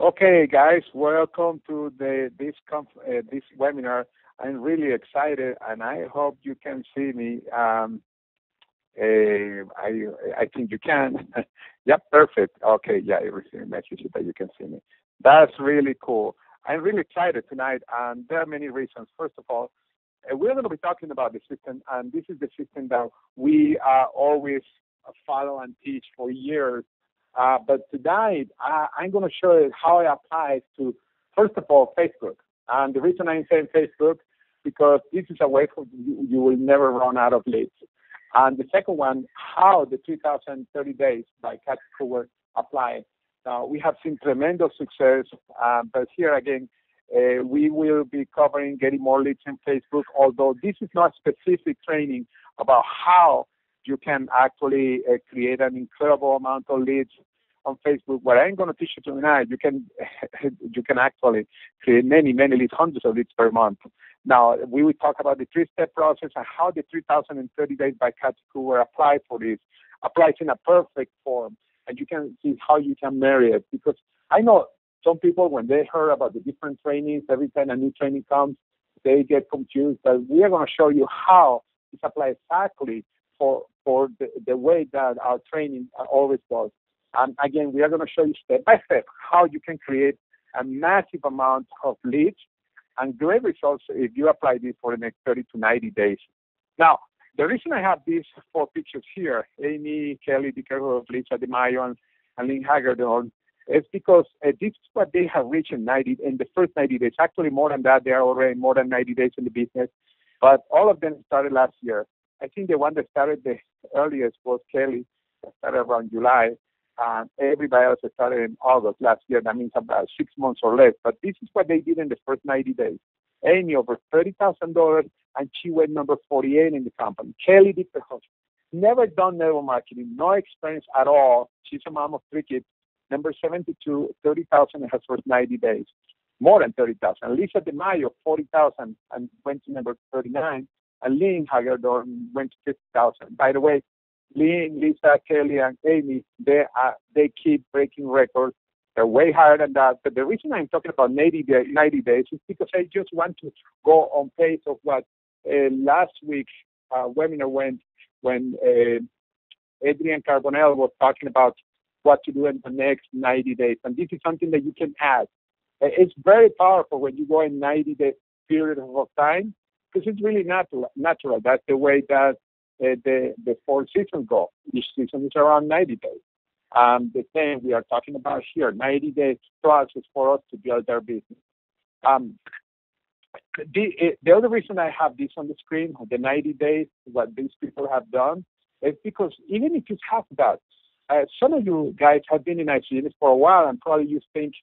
Okay, guys, welcome to this webinar. I'm really excited, and I hope you can see me. I think you can. Yep, perfect. Okay, yeah, I received a message that you can see me. That's really cool. I'm really excited tonight, and there are many reasons. First of all, we're going to be talking about the system, and this is the system that we always follow and teach for years. But tonight, I'm going to show you how it applies to, first of all, Facebook. And the reason I'm saying Facebook, because this is a way for you will never run out of leads. And the second one, how the 3,030 days by Cat Cooper apply. Now, we have seen tremendous success, but here again, we will be covering getting more leads in Facebook, although this is not specific training about how you can actually create an incredible amount of leads on Facebook. What I'm going to teach you tonight, you can actually create many leads, hundreds of leads per month. Now, we will talk about the three-step process and how the 3,030 days by Cat Cooper apply for this, applies in a perfect form. And you can see how you can marry it. Because I know some people, when they heard about the different trainings, every time a new training comes, they get confused. But we are going to show you how this applies exactly for the way that our training always does. And again, we are going to show you step by step how you can create a massive amount of leads and great results if you apply this for the next 30 to 90 days. Now, the reason I have these four pictures here, Amy, Kelly, DiCarlo, Lisa DeMayo, and Lynn Hagedorn, is because this is what they have reached in the first 90 days. Actually, more than that, they are already more than 90 days in the business. But all of them started last year. I think the one that started the earliest was Kelly, that started around July. Everybody else started in August last year. That means about 6 months or less. But this is what they did in the first 90 days. Amy, over $30,000, and she went number 48 in the company. Kelly did the host. Never done network marketing, no experience at all. She's a mom of 3 kids. Number 72, 30,000 in her first 90 days. More than 30,000. Lisa DeMayo, 40,000, and went to number 39. And Lynn Hagedorn went to 50,000. By the way, Lynn, Lisa, Kelly, and Amy, they keep breaking records. They're way higher than that. But the reason I'm talking about 90 days is because I just want to go on pace of what last week's webinar went when Adrian Carbonell was talking about what to do in the next 90 days. And this is something that you can add. It's very powerful when you go in 90-day period of time because it's really natural. That's the way that the 4 seasons go. Each season is around 90 days. The same we are talking about here, 90 days process for us to build our business. The other reason I have this on the screen, the 90 days, what these people have done, is because even if you have that, some of you guys have been in ICS for a while and probably you think,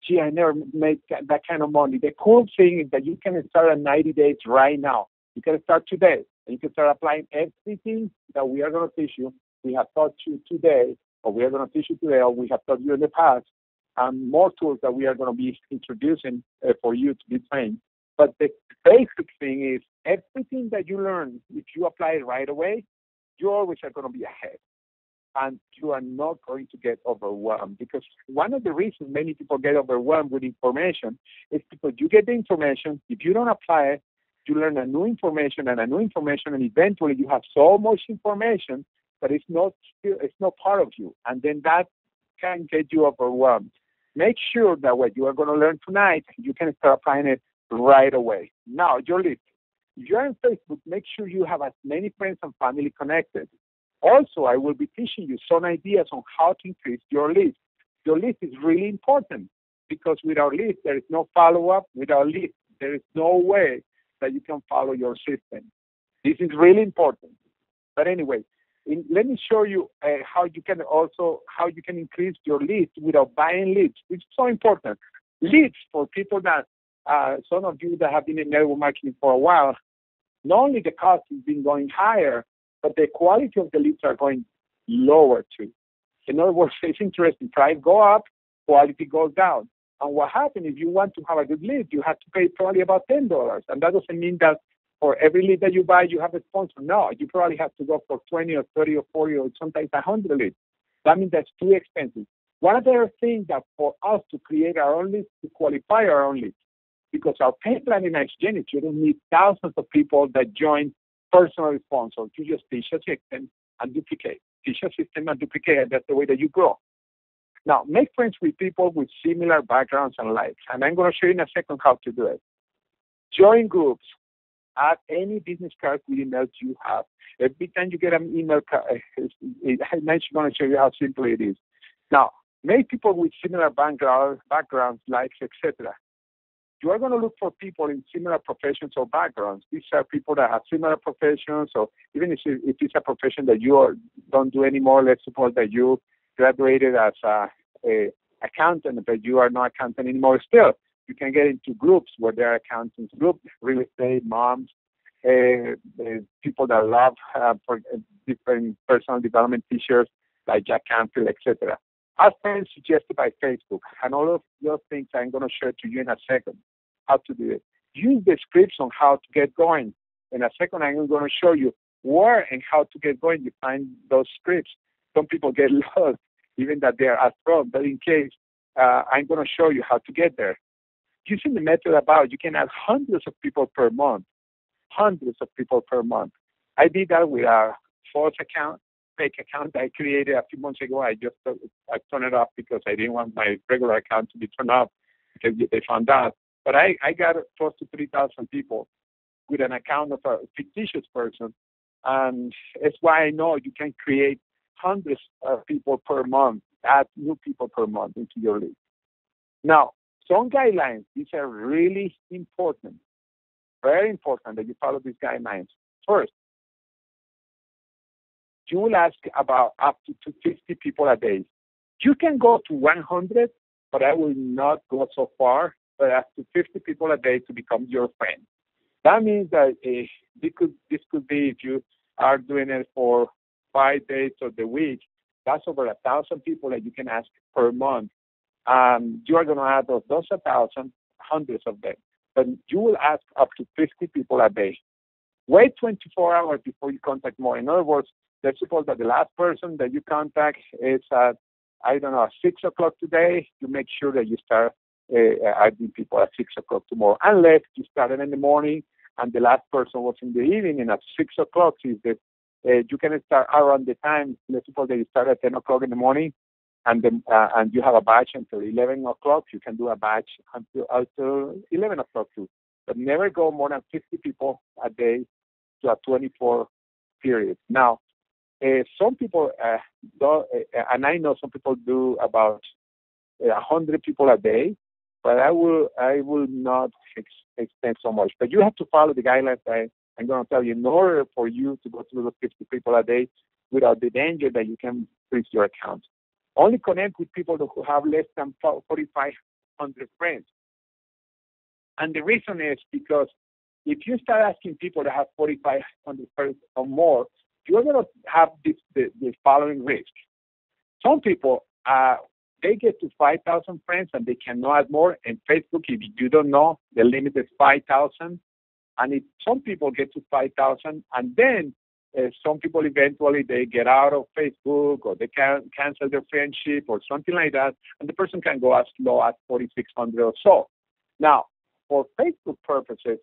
gee, I never made that kind of money. The cool thing is that you can start at 90 days right now. You can start today. And you can start applying everything that we are going to teach you. We have taught you today, or we are going to teach you today, or we have taught you in the past, and more tools that we are going to be introducing for you to be trained. But the basic thing is everything that you learn, if you apply it right away, you always are going to be ahead. And you are not going to get overwhelmed. Because one of the reasons many people get overwhelmed with information is because you get the information, if you don't apply it, you learn a new information, and eventually you have so much information that it's not part of you. And then that can get you overwhelmed. Make sure that what you are going to learn tonight, you can start applying it right away. Now, your list. If you're on Facebook, make sure you have as many friends and family connected. Also, I will be teaching you some ideas on how to increase your list. Your list is really important because without list, there is no follow-up. Without list, there is no way that you can follow your system. This is really important. But anyway, let me show you how you can increase your list without buying leads. It's so important. Leads for people that some of you that have been in network marketing for a while, not only the cost has been going higher, but the quality of the leads are going lower too. In other words, it's interesting. Price go up, quality goes down. And what happens if you want to have a good lead, you have to pay probably about $10. And that doesn't mean that for every lead that you buy, you have a sponsor. No, you probably have to go for 20 or 30 or 40 or sometimes 100 leads. That means that's too expensive. One other thing that for us to create our own list, to qualify our own list, because our pay plan in Xgenics, you don't need thousands of people that join personal sponsors. You just teach a system and duplicate. Teach a system and duplicate, and that's the way that you grow. Now, make friends with people with similar backgrounds and likes, and I'm going to show you in a second how to do it. Join groups. Add any business card with emails you have. Every time you get an email card, I'm going to show you how simple it is. Now, make people with similar backgrounds, likes, etc. You are going to look for people in similar professions or backgrounds. These are people that have similar professions, or even if it's a profession that you don't do anymore, let's suppose that you graduated as a accountant, but you are not accountant anymore still. You can get into groups where there are accountants groups, real estate, moms, people that love for different personal development teachers like Jack Canfield, etc. As friends suggested by Facebook, and all of those things I'm going to share to you in a second how to do it. Use the scripts on how to get going. In a second, I'm going to show you where and how to get going. You find those scripts. Some people get lost, even that they are at front, but in case, I'm going to show you how to get there. Using the method about, you can add hundreds of people per month. Hundreds of people per month. I did that with a false account, fake account I created a few months ago. I turned it off because I didn't want my regular account to be turned off because they found out. But I got close to 3,000 people with an account of a fictitious person. And that's why I know you can create hundreds of people per month, add new people per month into your list. Now, some guidelines, these are really important, very important that you follow these guidelines. First, you will ask about up to 250 people a day. You can go to 100, but I will not go so far, but ask to 50 people a day to become your friend. That means that this could be if you are doing it for 5 days of the week, that's over 1,000 people that you can ask per month. You are going to add those 1,000, hundreds of them. But you will ask up to 50 people a day. Wait 24 hours before you contact more. In other words, let's suppose that the last person that you contact is at, 6 o'clock today. You make sure that you start adding people at 6 o'clock tomorrow. Unless you started in the morning and the last person was in the evening, and at 6 o'clock, you can start around the time. Let's suppose that you start at 10 o'clock in the morning, and you have a batch until 11 o'clock. You can do a batch until 11 o'clock too. But never go more than 50 people a day to a 24 period. Now, some people and I know some people do about 100 people a day, but I will not extend so much. But you have to follow the guidelines I'm going to tell you in order for you to go through the 50 people a day without the danger that you can freeze your account. Only connect with people who have less than 4,500 friends. And the reason is because if you start asking people that have 4,500 friends or more, you're going to have the following risk. Some people, they get to 5,000 friends and they cannot add more. And Facebook, if you don't know, the limit is 5,000. And if some people get to 5,000, and then some people eventually they get out of Facebook or they can cancel their friendship or something like that, and the person can go as low as 4,600 or so. Now, for Facebook purposes,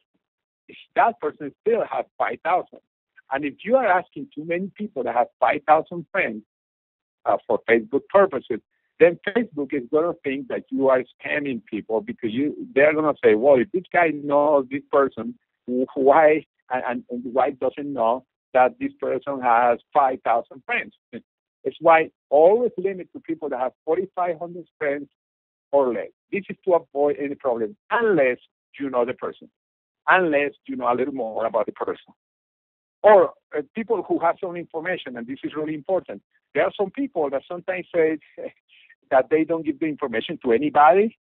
that person still has 5,000. And if you are asking too many people that have 5,000 friends for Facebook purposes, then Facebook is going to think that you are scamming people because they're going to say, well, if this guy knows this person, why and why doesn't know that this person has 5,000 friends? It's why always limit to people that have 4,500 friends or less. This is to avoid any problem, unless you know the person, unless you know a little more about the person. Or people who have some information, and this is really important. There are some people that sometimes say that they don't give the information to anybody,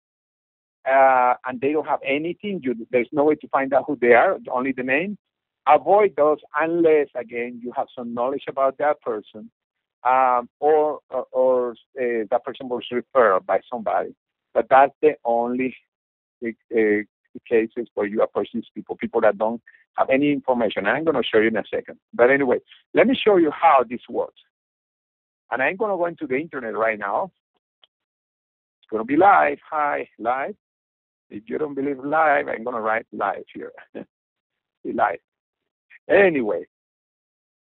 and they don't have anything. There's no way to find out who they are, only the name. Avoid those unless, again, you have some knowledge about that person, or that person was referred by somebody. But that's the only cases where you approach these people that don't have any information. I'm going to show you in a second. But anyway, let me show you how this works. And I'm going to go into the internet right now. It's going to be live. Hi, live. If you don't believe live, I'm going to write live here. Be live. Anyway,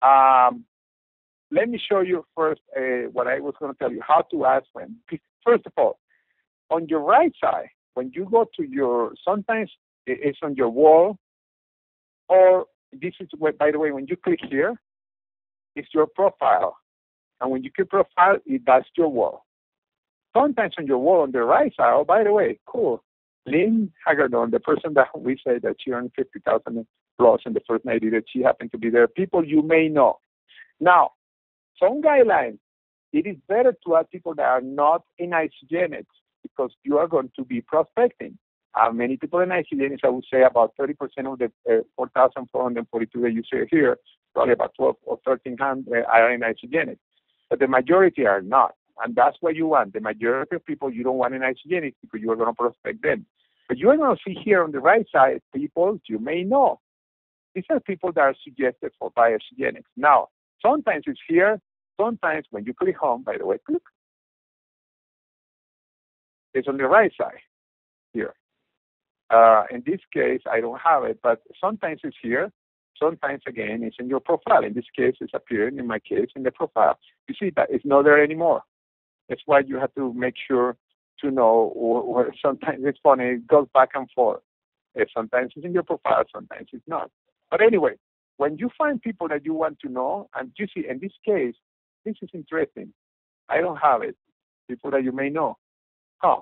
let me show you first what I was going to tell you, how to add friends. First of all, on your right side, when you go to your, sometimes it's on your wall, or this is, by the way, when you click here, it's your profile. And when you click profile, that's your wall. Sometimes on your wall on the right side, oh, by the way, cool. Lynn Hagerdon, the person that we say that she earned 50,000 plus in the first 90 that she happened to be there, people you may know. Now, some guidelines, it is better to add people that are not in isogenics because you are going to be prospecting. Many people in isogenics, I would say about 30% of the 4,442 that you see here, probably about 12 or 1,300 are in isogenics. But the majority are not. And that's what you want. The majority of people you don't want in isogenics because you are going to prospect them. But you are going to see here on the right side people you may know. These are people that are suggested for biogenics. Now, sometimes it's here. Sometimes when you click home, by the way, click. It's on the right side here. In this case, I don't have it, but sometimes it's here. Sometimes, again, it's in your profile. In this case, it's appearing, in my case, in the profile. You see that it's not there anymore. That's why you have to make sure to know, or sometimes it's funny, it goes back and forth. Sometimes it's in your profile, sometimes it's not. But anyway, when you find people that you want to know, and you see, in this case, this is interesting. I don't have it. People that you may know. Huh.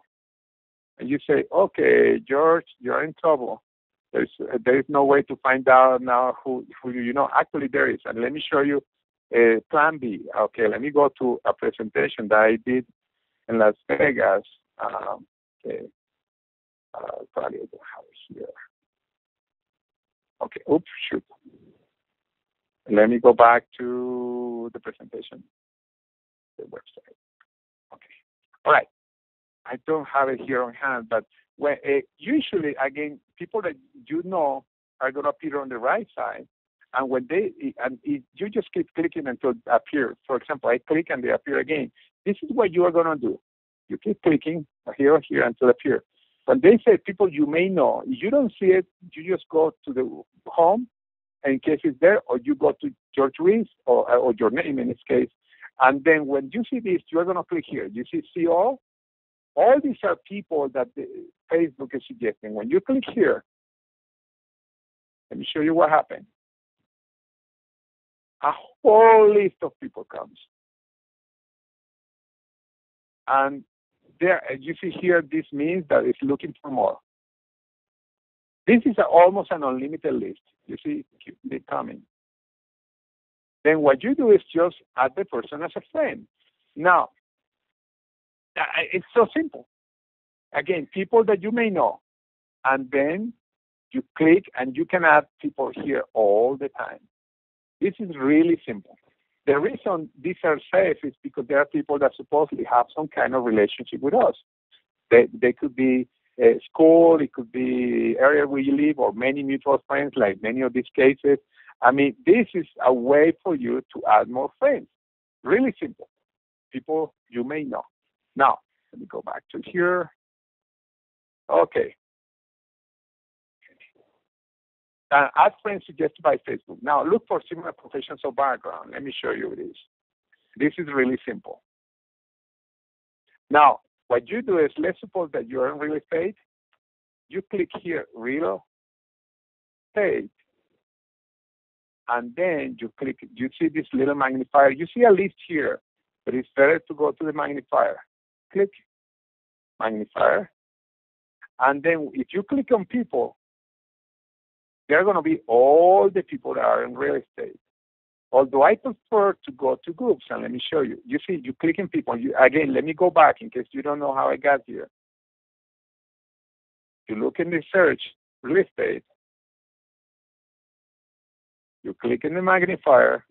And you say, okay, George, you're in trouble. There is no way to find out now who you know. Actually, there is. And let me show you plan B. Okay, let me go to a presentation that I did in Las Vegas. Okay, probably I don't have it here. Okay, oops, shoot. Let me go back to the presentation, the website. Okay, all right. I don't have it here on hand, but when, usually, again, people that you know are going to appear on the right side, and when you just keep clicking until they appear. For example, I click and they appear again. This is what you are going to do. You keep clicking here or here until they appear. When they say people you may know, if you don't see it, you just go to the home, and in case it's there, or you go to George Ruiz, or your name in this case, and then when you see this, you are going to click here. You see all? All these are people that Facebook is suggesting. When you click here, let me show you what happened. A whole list of people comes. And there, you see here, this means that it's looking for more. This is almost an unlimited list. You see, keep it coming. Then what you do is just add the person as a friend. Now, it's so simple. Again, people that you may know. And then you click and you can add people here all the time. This is really simple. The reason these are safe is because there are people that supposedly have some kind of relationship with us. They could be school, it could be area where you live, or many mutual friends, like many of these cases. I mean, this is a way for you to add more friends. Really simple. People you may know. Now, let me go back to here. Okay. Add friends suggested by Facebook. Now, look for similar professions or background. Let me show you this. This is really simple. Now, what you do is, let's suppose that you're in real estate. You click here, real estate. And then you click, you see this little magnifier. You see a list here, but it's better to go to the magnifier. Click magnifier. And then if you click on people, there are going to be all the people that are in real estate. Although I prefer to go to groups, and let me show you. You see, you click on people. Again, let me go back in case you don't know how I got here. You look in the search, real estate. You click in the magnifier.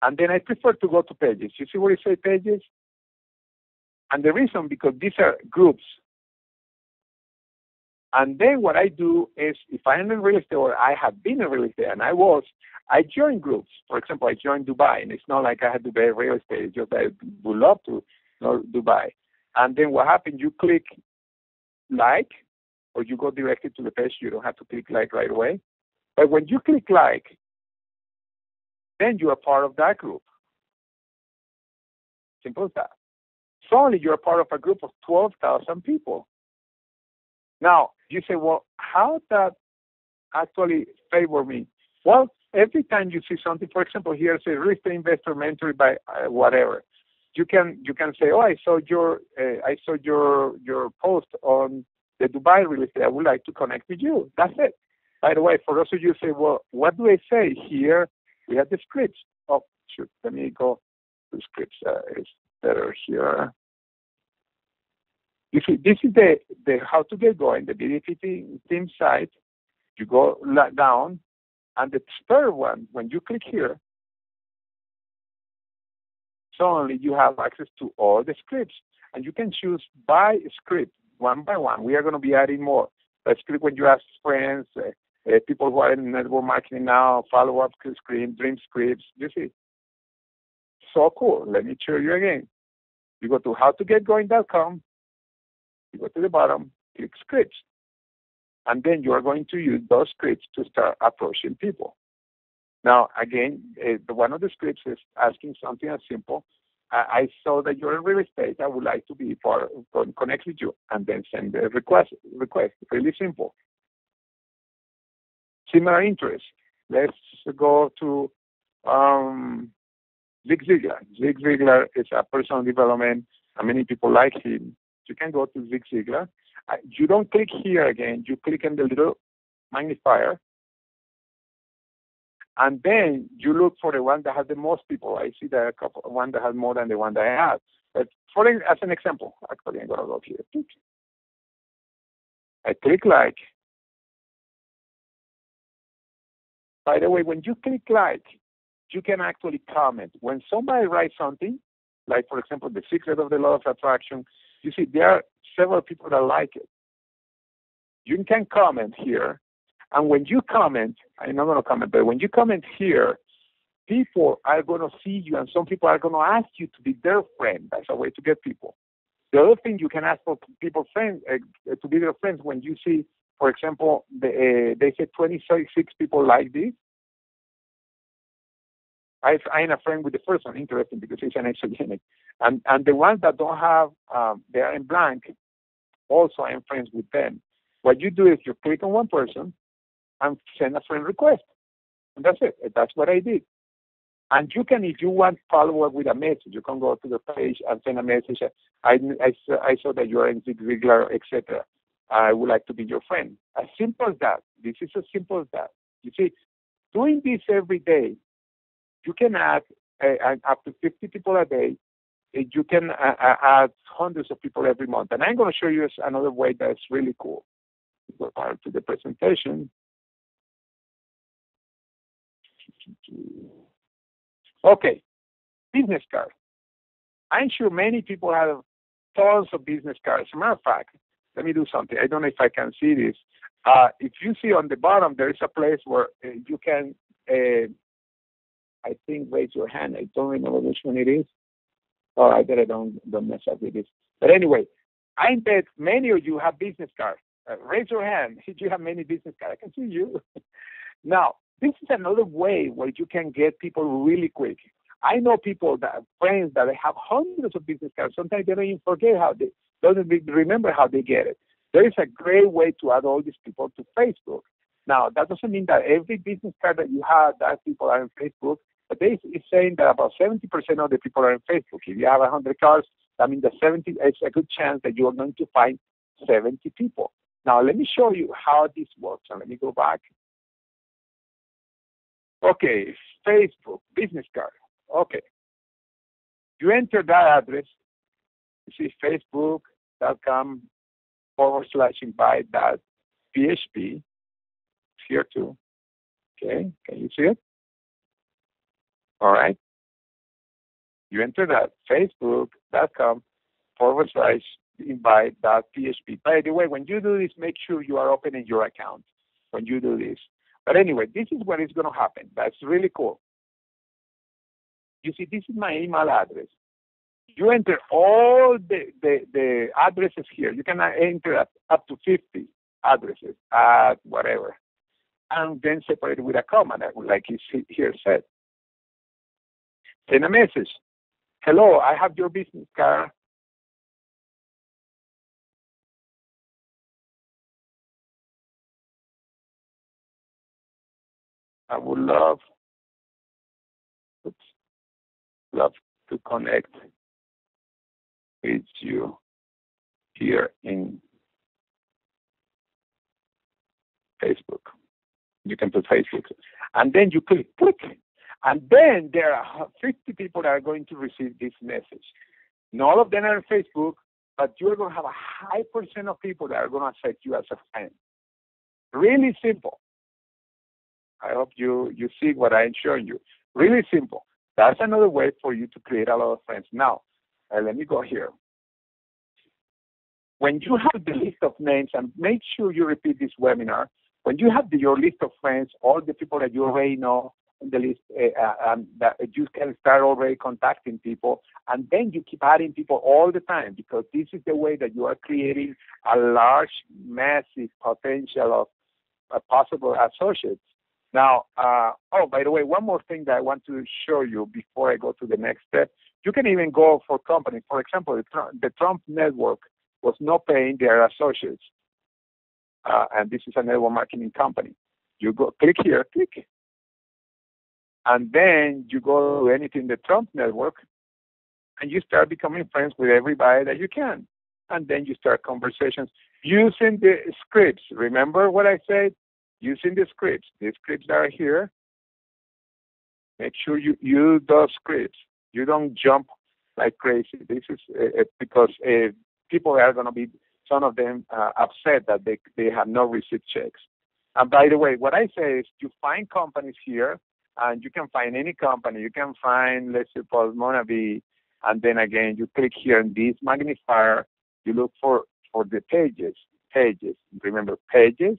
And then I prefer to go to pages. You see where it says pages? And the reason, because these are groups. And then what I do is, if I'm in real estate or I have been in real estate, and I join groups. For example, I joined Dubai, and it's not like I had to buy real estate. It's just that I would love to know Dubai. And then what happens, you click like, or you go directly to the page. You don't have to click like right away. But when you click like, then you are part of that group. Simple as that. Suddenly you're part of a group of 12,000 people. Now, you say, well, how that actually favor me? Well, every time you see something, for example, here it says real estate investor mentored by whatever. You can say, oh, I saw your post on the Dubai real estate. I would like to connect with you. That's it. By the way, for those of you say, well, what do I say here? We have the scripts. Oh, shoot, let me go to scripts. It's better here. You see, this is the how to get going, the BDP team site. You go down, and the third one, when you click here, suddenly you have access to all the scripts, and you can choose by script, one by one. We are going to be adding more. A script when you ask friends, people who are in network marketing now, follow-up script, dream scripts. You see, so cool. Let me show you again. You go to howtogetgoing.com. You go to the bottom, click scripts. And then you are going to use those scripts to start approaching people. Now, again, one of the scripts is asking something as simple. I saw that you're in real estate. I would like to be connect with you, and then send the request. Really simple. Similar interests. Let's go to Zig Ziglar. Zig Ziglar is a personal development, and many people like him. You can go to Zig Ziglar. You don't click here again. You click on the little magnifier. And then you look for the one that has the most people. I see there are one that has more than the one that I have. But as an example, actually, I'm going to go here. I click like. By the way, when you click like, you can actually comment. When somebody writes something, like, for example, the secret of the law of attraction, you see, there are several people that like it. You can comment here. And when you comment, I'm not going to comment, but when you comment here, people are going to see you, and some people are going to ask you to be their friend. That's a way to get people. The other thing, you can ask for people friends to be their friends when you see, for example, they say 26 people like this. I'm a friend with the first one, interesting, because it's an exogenic. And the ones that don't have, they are in blank, also I am friends with them. What you do is you click on one person and send a friend request. And that's it. That's what I did. And you can, if you want to follow up with a message, you can go to the page and send a message. I saw that you are in Zig Ziglar, etc. I would like to be your friend. As simple as that. This is as simple as that. You see, doing this every day, you can add up to 50 people a day. You can add hundreds of people every month. And I'm going to show you another way that's really cool. Go back to the presentation. Okay, business cards. I'm sure many people have tons of business cards. As a matter of fact, let me do something. I don't know if I can see this. If you see on the bottom, there is a place where you can, I think, raise your hand. I don't remember which one it is. Oh, I better don't mess up with this. But anyway, I bet many of you have business cards. Raise your hand if you have many business cards. I can see you. Now, this is another way where you can get people really quick. I know people friends that have hundreds of business cards. Sometimes they don't even forget doesn't remember how they get it. There is a great way to add all these people to Facebook. Now, that doesn't mean that every business card that you have, that people are on Facebook, but it's saying that about 70% of the people are on Facebook. If you have 100 cards, that means that it's a good chance that you are going to find 70 people. Now, let me show you how this works. And let me go back. Okay, Facebook, business card. Okay. You enter that address. You see facebook.com/invite.php. Here too. Okay, can you see it? All right. You enter that facebook.com/invite invite.php. By the way, when you do this, make sure you are opening your account when you do this. But anyway, this is what is going to happen. That's really cool. You see, this is my email address. You enter all the addresses here. You can enter up to 50 addresses at whatever, and then separate it with a comma, like you see here said. Send a message. Hello, I have your business card. I would love to connect with you here in Facebook. You can put Facebook. And then you click, and then there are 50 people that are going to receive this message. Not all of them are on Facebook, but you're going to have a high percent of people that are going to accept you as a friend. Really simple. I hope you see what I'm showing you. Really simple. That's another way for you to create a lot of friends. Now, let me go here. When you have the list of names, and make sure you repeat this webinar, when you have your list of friends, all the people that you already know in the list, that you can start already contacting people, and then you keep adding people all the time, because this is the way that you are creating a large, massive potential of possible associates. Now, oh, by the way, one more thing that I want to show you before I go to the next step. You can even go for companies. For example, the Trump network was not paying their associates. And this is a network marketing company. You go click here, click. And then you go to anything the Trump network, and you start becoming friends with everybody that you can. And then you start conversations using the scripts. Remember what I said? Using the scripts. These scripts are here. Make sure you use those scripts. You don't jump like crazy. This is because people are going to be, some of them, upset that they have not received checks. And by the way, what I say is you find companies here, and you can find any company. You can find, let's suppose, Monavi, and then again, you click here in this magnifier. You look for the pages. Remember, pages.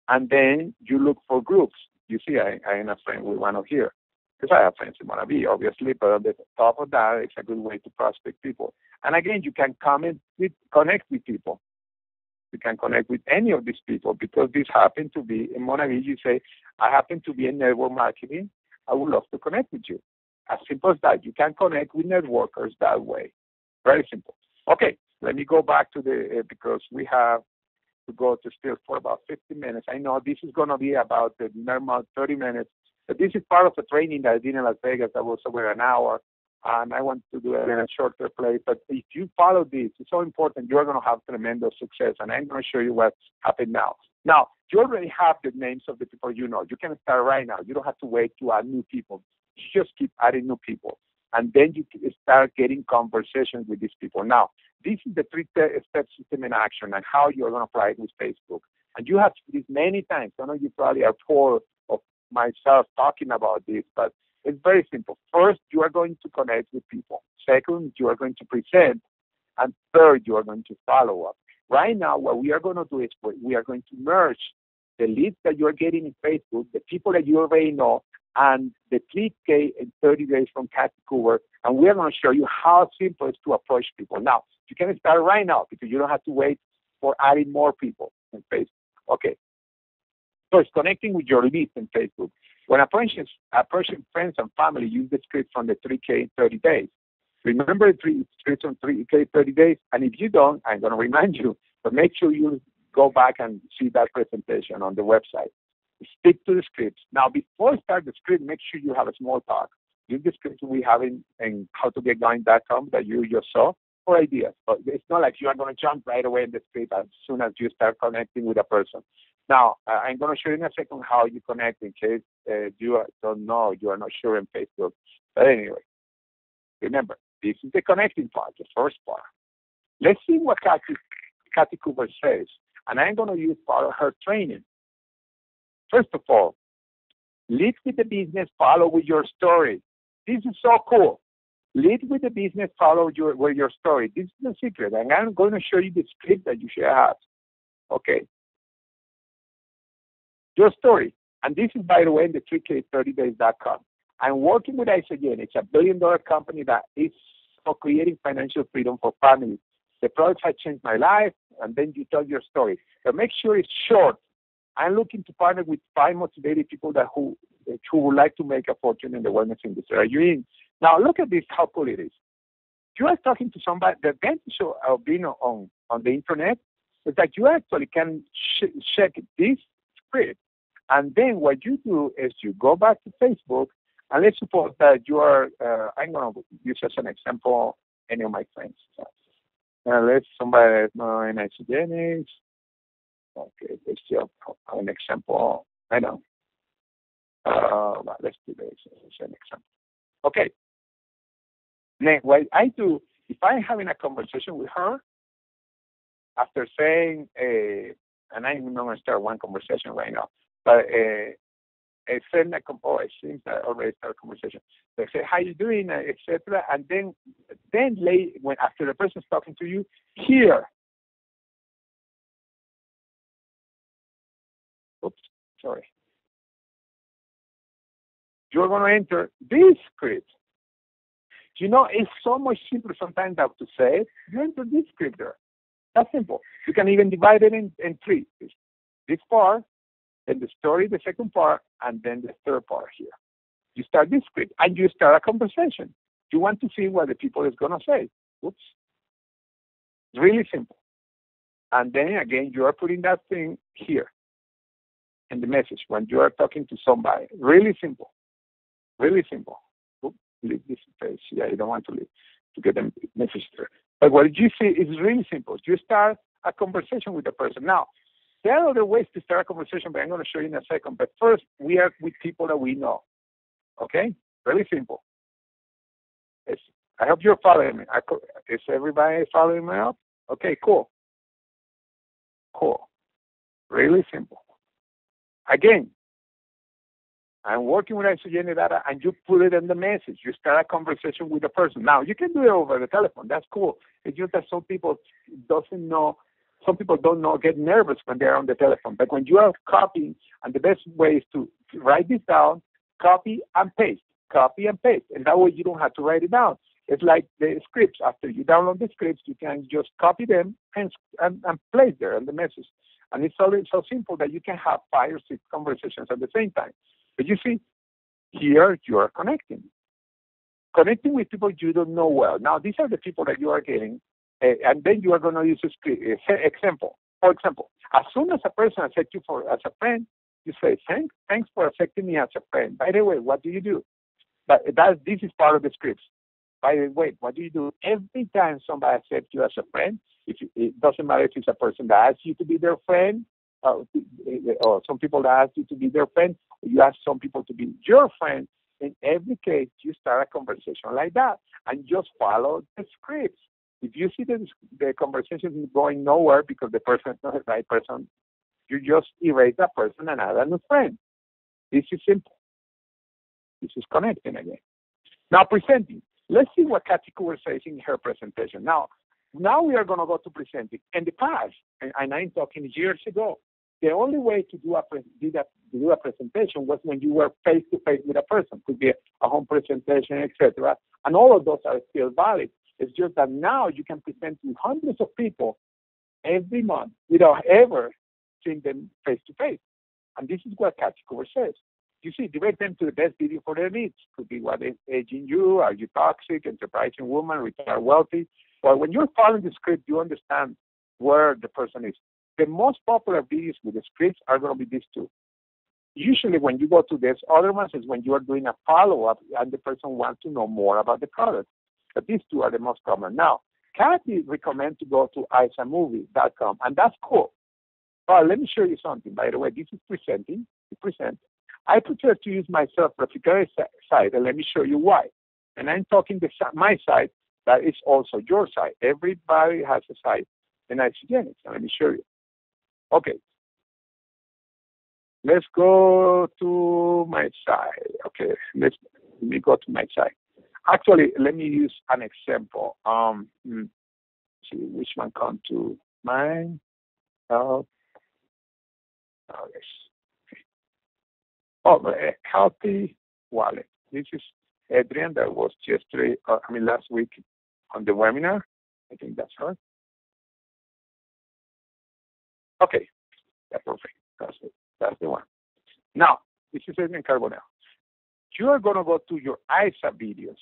And then you look for groups. You see, I am a friend with one of here, because I have friends in Monavi, obviously, but on the top of that, it's a good way to prospect people. And again, you can connect with people. You can connect with any of these people, because this happen to be in Monavi. You say, I happen to be in network marketing. I would love to connect with you. As simple as that. You can connect with networkers that way. Very simple. Okay, let me go back to because we have to go to still for about 50 minutes. I know this is going to be about the normal 30 minutes, but this is part of a training that I did in Las Vegas that was over an hour, and I want to do it in a shorter place. But if you follow this, it's so important. You're going to have tremendous success, and I'm going to show you what's happening now. Now, you already have the names of the people you know. You can start right now. You don't have to wait to add new people. You just keep adding new people, and then you start getting conversations with these people. Now, this is the three-step system in action and how you're going to apply it with Facebook. And you have to do this many times. I know you probably are bored of myself talking about this, but it's very simple. First, you are going to connect with people. Second, you are going to present. And third, you are going to follow up. Right now, what we are going to do is we are going to merge the leads that you are getting in Facebook, the people that you already know, and the 3K in 30 days from Kathy Cooper, and we're going to show you how simple it is to approach people. Now, you can start right now because you don't have to wait for adding more people in Facebook. Okay. So it's connecting with your leads in Facebook. When approaching friends and family, use the script from the 3K in 30 days. Remember the scripts on 3K 30 days, and if you don't, I'm going to remind you, but make sure you go back and see that presentation on the website. Stick to the scripts. Now, before you start the script, make sure you have a small talk. Use the scripts we have in howtogetgoing.com that you just saw for ideas. But it's not like you are going to jump right away in the script as soon as you start connecting with a person. Now, I'm going to show you in a second how you connect in case you don't know, you are not sure in Facebook. But anyway, remember, this is the connecting part, the first part. Let's see what Kathy Cooper says. And I'm going to use part of her training. First of all, lead with the business, follow with your story. This is so cool. Lead with the business, follow your story. This is the secret, and I'm going to show you the script that you should have. Okay. Your story. And this is, by the way, in the 3K30days.com. I'm working with Isogen. It's a billion-dollar company that is for creating financial freedom for families. The products have changed my life, and then you tell your story. But make sure it's short. I'm looking to partner with 5 motivated people who would like to make a fortune in the wellness industry. Are you in? Now, look at this, how cool it is. You are talking to somebody. The advantage of being on the internet is that you actually can check this script. And then what you do is you go back to Facebook, and let's suppose that you are, I'm going to use as an example any of my friends. Let's somebody that's not in isogenics. Okay, let's just an example. I know. Let's do this as an example. Okay. Now, what I do, if I'm having a conversation with her, after saying, and I'm not going to start one conversation right now, but I send it seems I already started a conversation. They say, how you doing, etc. And then when after the person's talking to you, here. Oops, sorry. You're going to enter this script. You know, it's so much simpler sometimes than to say it. You enter this script there. That's simple. You can even divide it in 3. This part, then the story, the second part, and then the third part here. You start this script, and you start a conversation. You want to see what the people is going to say. Oops. It's really simple. And then, again, you are putting that thing here in the message when you are talking to somebody. Really simple. Really simple. Oops, leave this page. Yeah, you don't want to leave to get the message there. But what you see is really simple. You start a conversation with the person. Now, there are other ways to start a conversation, but I'm going to show you in a second. But first, we are with people that we know. Okay? Really simple. I hope you're following me. Is everybody following me up? Okay, cool. Cool. Really simple. Again, I'm working with isogenic data, and you put it in the message. You start a conversation with the person. Now, you can do it over the telephone. That's cool. It's just that some people don't know, get nervous when they're on the telephone. But when you are copying, and the best way is to write this down, copy and paste, and that way you don't have to write it down. It's like the scripts. After you download the scripts, you can just copy them and place there in the message. And it's so simple that you can have 5 or 6 conversations at the same time. But you see, here you are connecting with people you don't know well. Now, these are the people that you are getting, and then you are going to use a example. For example, as soon as a person accepts you as a friend, you say, thanks for accepting me as a friend. By the way, what do you do? But this is part of the scripts. By the way, what do you do? Every time somebody accepts you as a friend, it doesn't matter if it's a person that asks you to be their friend, or some people that ask you to be their friend, you ask some people to be your friend. In every case, you start a conversation like that and just follow the scripts. If you see the conversation is going nowhere because the person is not the right person, you just erase that person and add a new friend. This is simple. This is connecting again. Now, presenting. Let's see what Kathy Cooper says in her presentation. Now we are going to go to presenting. In the past, and I'm talking years ago, the only way to do a presentation was when you were face-to-face with a person. Could be a home presentation, etc. And all of those are still valid. It's just that now you can present to hundreds of people every month without ever seeing them face-to-face. And this is what Kathy Cooper says. You see, direct them to the best video for their needs. Could be what is aging you, are you toxic, enterprising woman, retire wealthy. Well, when you're following the script, you understand where the person is. The most popular videos with the scripts are going to be these 2. Usually when you go to this other ones is when you are doing a follow-up and the person wants to know more about the product. But these 2 are the most common. Now, Kathy recommends to go to isamovie.com, and that's cool. But let me show you something. By the way, this is presenting. To present. I prefer to use my self-replicated site, and let me show you why. And I'm talking my site, that is also your site. Everybody has a site in Isogenics, and let me show you. Okay. Let's go to my site. Okay, let me go to my site. Actually, let me use an example. See which one come to mind. Oh, yes. Oh, healthy wallet. This is Adrian that was yesterday, last week on the webinar. I think that's her. Okay, that's perfect. That's it. That's the one. Now, this is Adrian Carbonell. You are going to go to your ISA videos.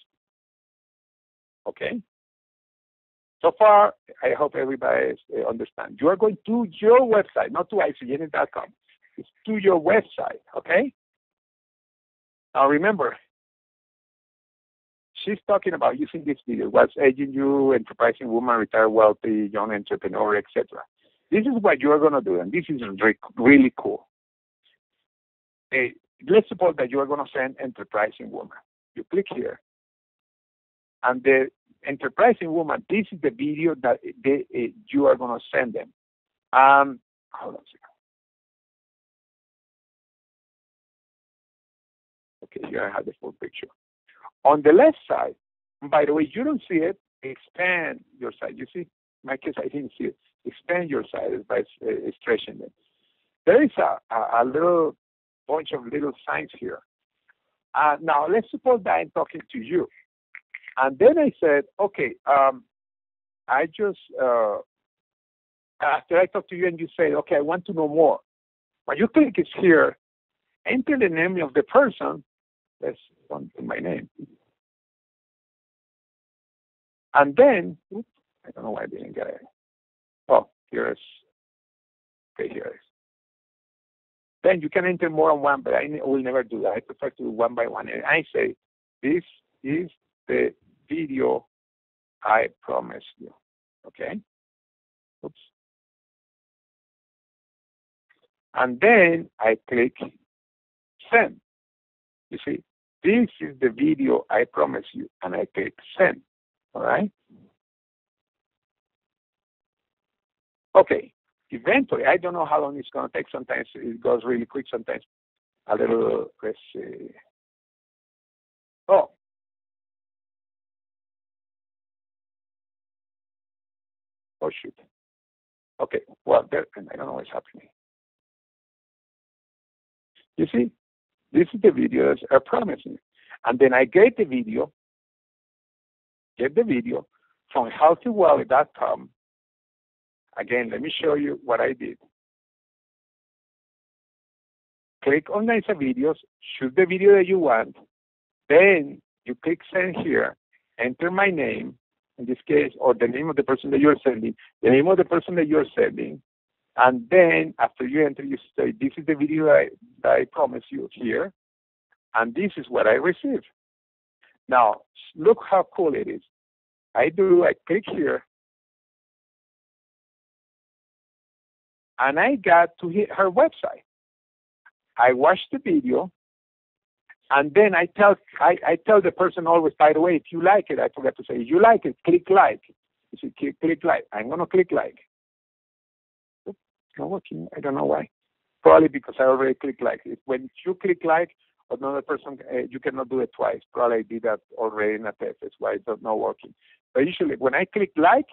Okay? So far, I hope everybody understands. You are going to your website, not to isogenic.com. It's to your website, okay? Now remember, she's talking about using this video. What's aging you, enterprising woman, retired wealthy, young entrepreneur, etc. This is what you are going to do, and this is really cool. Let's suppose that you are going to send enterprising woman. You click here, and the enterprising woman, this is the video that you are going to send them. Hold on a second. Okay, here I have the full picture. On the left side, by the way, you don't see it, expand your side. You see, in my case, I didn't see it. Expand your side by stretching it. There is a little bunch of little signs here. Now, let's suppose that I'm talking to you. And then I said, okay, I just, after I talk to you and you say, okay, I want to know more. When you click is here, enter the name of the person. That's my name. And then, oops, I don't know why I didn't get it. Oh, here it is. Then you can enter more than one, but I will never do that. I prefer to do one by one. And I say, this is the video I promised you. Okay? Oops. And then I click send. You see, this is the video I promised you, and I click send. All right? Okay. Eventually, I don't know how long it's going to take. Sometimes it goes really quick. Sometimes a little, let's see. Oh. Oh, shoot. Okay. Well, I don't know what's happening. You see, this is the video that I promised you. And then I get the video from healthywallet.com. Again, let me show you what I did. Click on ISA videos, choose the video that you want, then you click send here, enter my name, in this case, or the name of the person that you're sending, the name of the person that you're sending, and then after you enter, you say, this is the video that I promised you here, and this is what I received. Now, look how cool it is. I click here, and I got to her website. I watch the video, and then I tell the person always, by the way, if you like it, I forgot to say, if you like it, click like. You see, click like. I'm going to click like. Oops, it's not working. I don't know why. Probably because I already clicked like. When you click like, another person, you cannot do it twice. Probably I did that already in a test. That's why it's not working. But usually, when I click like,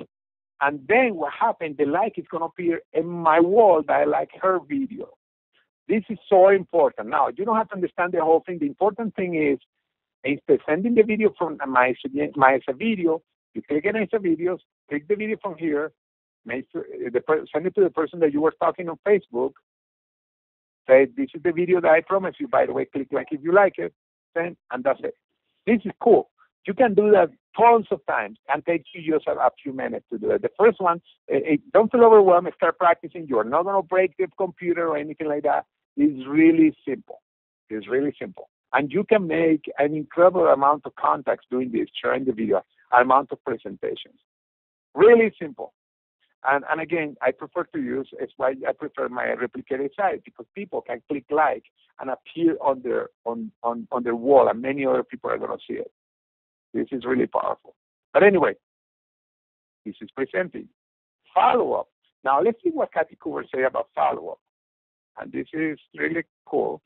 and then what happened, the like is going to appear in my wall that I like her video. This is so important. Now, you don't have to understand the whole thing. The important thing is, instead of sending the video from my ISA video, you click on ISA videos, click the video from here, send it to the person that you were talking on Facebook, say, this is the video that I promised you, by the way, click like if you like it, send, and that's it. This is cool. You can do that tons of times and take you just a few minutes to do it. The first one, don't feel overwhelmed, start practicing. You're not going to break the computer or anything like that. It's really simple. It's really simple. And you can make an incredible amount of contacts doing this, sharing the video, amount of presentations. Really simple. And again, I prefer to use, it's why I prefer my replicated site, because people can click like and appear on their wall, and many other people are going to see it. This is really powerful. But anyway, this is presenting. Follow-up. Now, let's see what Kathy Cooper say about follow-up. And this is really cool.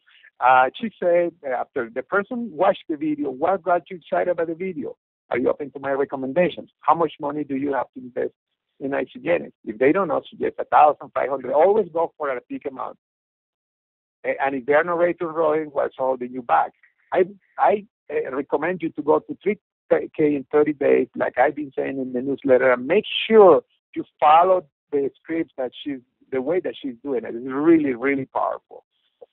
She said after the person watched the video, what got you excited about the video? Are you open to my recommendations? How much money do you have to invest in isogenics? If they don't know, suggest 1,500. Always go for a big amount. And if they're not ready to enroll in what's holding you back, I recommend you to go to 3K in 30 days, like I've been saying in the newsletter, and make sure you follow the scripts the way that she's doing it. It's really, really powerful.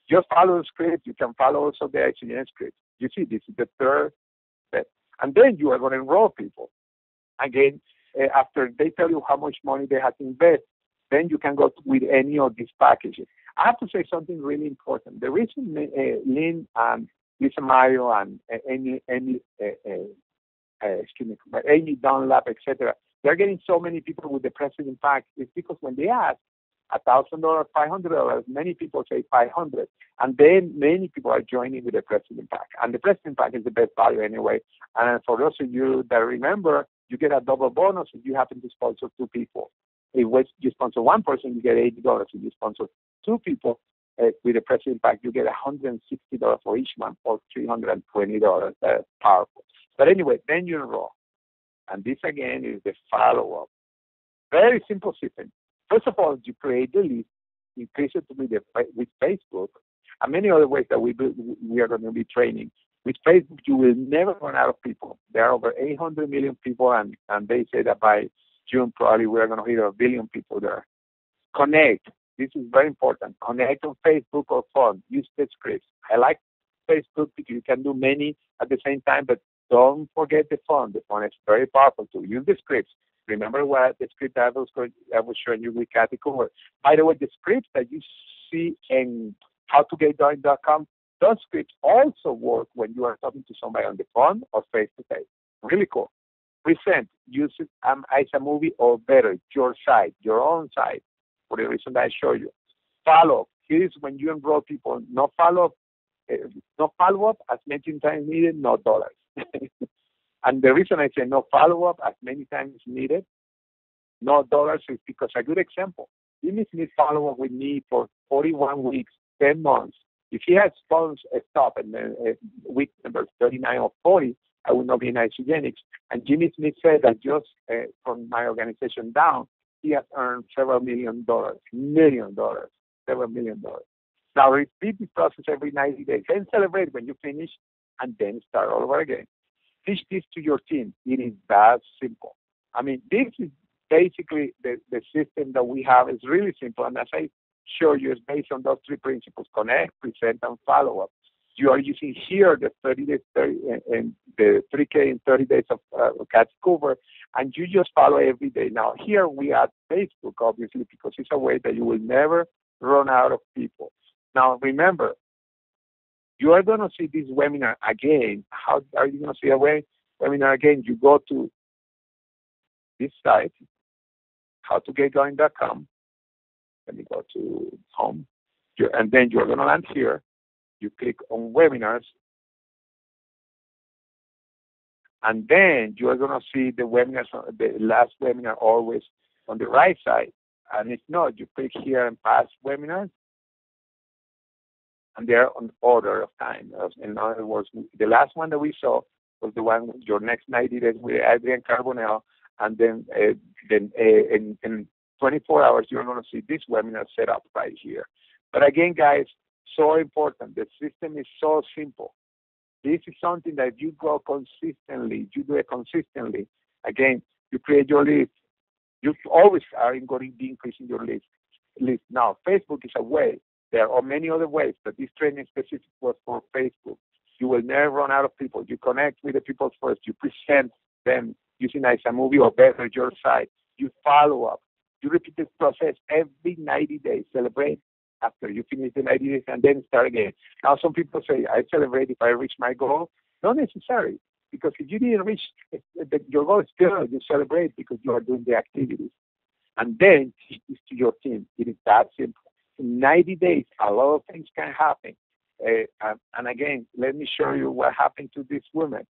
Just follow the script. You can follow also the ICN script. You see, this is the third step. And then you are going to enroll people. Again, after they tell you how much money they have to invest, then you can go with any of these packages. I have to say something really important. The reason Lynn and Lisa Mario and Amy Dunlap, etc., they're getting so many people with the President Pack is because when they ask $1,000, $500, many people say 500, and then many people are joining with the President Pack. And the President Pack is the best value anyway. And for those of you that remember, you get a double bonus if you happen to sponsor 2 people. If you sponsor 1 person, you get $80. If you sponsor 2 people with the President Pack, you get $160 for each one, or $320. That's powerful. But anyway, then you enroll. And this again is the follow-up. Very simple system. First of all, you create the list, increase it with Facebook, and many other ways that we are going to be training. With Facebook, you will never run out of people. There are over 800 million people, and they say that by June, probably we are going to hit 1 billion people there. Connect. This is very important. Connect on Facebook or phone. Use the scripts. I like Facebook because you can do many at the same time, but don't forget the phone. The phone is very powerful too. Use the scripts. Remember what the script I was showing you with Kathy Cooper. By the way, the scripts that you see in howtogetgoing.com, those scripts also work when you are talking to somebody on the phone or face-to-face. Really cool. Present. Use it as a movie or better, your side, your own side, for the reason that I show you. Follow-up. Here is when you enroll people. No follow-up as many times needed, no dollars. And the reason I say no follow-up as many times needed, no dollars, is because a good example. Jimmy Smith follow-up with me for 41 weeks, 10 months. If he had stopped and then week number 39 or 40, I would not be in isogenics. And Jimmy Smith said that just from my organization down, he has earned several $million, several $1 million. Now repeat this process every 90 days. Then celebrate when you finish, and then start all over again. Teach this to your team. It is that simple. I mean, this is basically the system that we have. Is really simple. And as I show you, it's based on those 3 principles: connect, present, and follow up. You are using here the 30 days and the 3K in 30 days of Kathy Cooper, and you just follow every day. Now, here we add Facebook, obviously, because it's a way that you will never run out of people. Now, remember, you are going to see this webinar again. How are you going to see a webinar again? You go to this site, howtogetgoing.com. Let me go to home. And then you're going to land here. You click on webinars. And then you are going to see the webinars, the last webinar always on the right side. And if not, you click here and past webinars. And they're on order of time. In other words, the last one that we saw was the one with your next 90 days with Adrian Carbonell. And then in 24 hours, you're going to see this webinar set up right here. But again, guys, so important. The system is so simple. This is something that if you go consistently, you do it consistently. Again, you create your list. You always are going to be increasing your list. Now, Facebook is a way. There are many other ways, but this training specific was for Facebook. You will never run out of people. You connect with the people first. You present them using as a movie or better your site. You follow up. You repeat this process every 90 days. Celebrate after you finish the 90 days and then start again. Now, some people say, I celebrate if I reach my goal. Not necessary, because if you didn't reach your goal, still you celebrate because you are doing the activities. And then teach this to your team. It is that simple. In 90 days, a lot of things can happen. And again, let me show you what happened to this woman.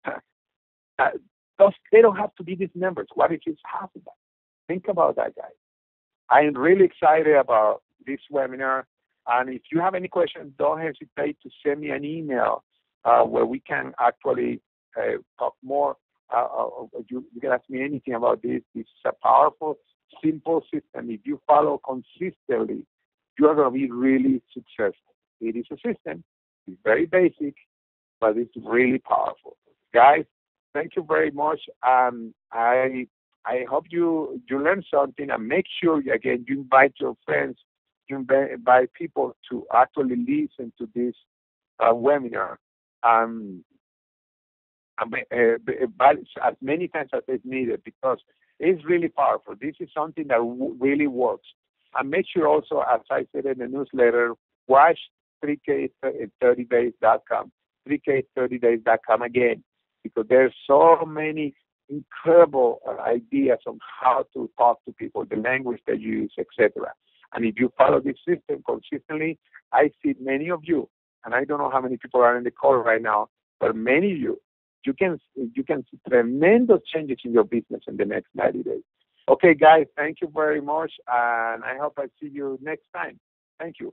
They don't have to be these numbers. What if it's half of that? Think about that, guys. I am really excited about this webinar. And if you have any questions, don't hesitate to send me an email where we can actually talk more. You can ask me anything about this. This is a powerful, simple system. If you follow consistently, you are going to be really successful. It is a system. It's very basic, but it's really powerful. Guys, thank you very much. I hope you learn something, and make sure, again, you invite your friends, you invite people to actually listen to this webinar. But as many times as it's needed, because it's really powerful. This is something that really works. And make sure also, as I said in the newsletter, watch 3K30days.com, 3K30days.com again, because there's so many incredible ideas on how to talk to people, the language they use, etc. And if you follow this system consistently, I see many of you, and I don't know how many people are in the call right now, but many of you can see tremendous changes in your business in the next 90 days. Okay, guys, thank you very much, and I hope I see you next time. Thank you.